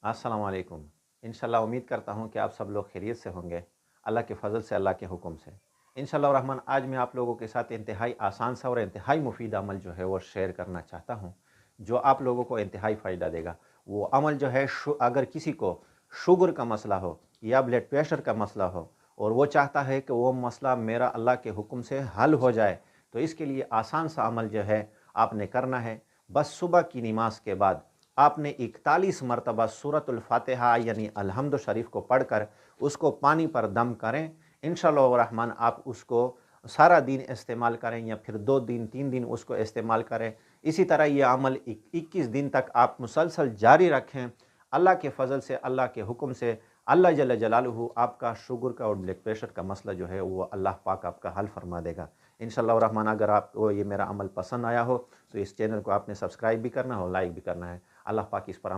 अस्सलाम वालेकुम। इंशाल्लाह उम्मीद करता हूँ कि आप सब लोग खैरियत से होंगे, अल्लाह के फ़ज़ल से, अल्लाह के हुक्म से। इंशाल्लाह रहमान आज मैं आप लोगों के साथ इंतहाई आसान सा और इंतहाई मुफ़ीद अमल जो है वो शेयर करना चाहता हूँ, जो आप लोगों को इंतहाई फ़ायदा देगा। वो अमल जो है अगर किसी को शुगर का मसला हो या ब्लड प्रेशर का मसला हो और वो चाहता है कि वो मसला मेरा अल्लाह के हुक्म से हल हो जाए, तो इसके लिए आसान सा अमल जो है आपने करना है। बस सुबह की नमाज के बाद आपने 41 मरतबा सूरतुल फातिहा यानी अलहम्द शरीफ को पढ़कर उसको पानी पर दम करें। इंशाअल्लाह रहमान आप उसको सारा दिन इस्तेमाल करें या फिर 2 दिन 3 दिन उसको इस्तेमाल करें। इसी तरह ये अमल 21 दिन तक आप मुसलसल जारी रखें। अल्लाह के फ़ज़ल से, अल्लाह के हुक्म से, अल्लाह जल्ल जलालुहु आपका शुगर का और ब्लड प्रेशर का मसला जो है वो अल्लाह पाक आपका हल फरमा देगा। इंशाअल्लाह रहमान अगर आपको ये मेरा अमल पसंद आया हो तो इस चैनल को आपने सब्सक्राइब भी करना हो, लाइक भी करना है। अल्लाह पाक इस पर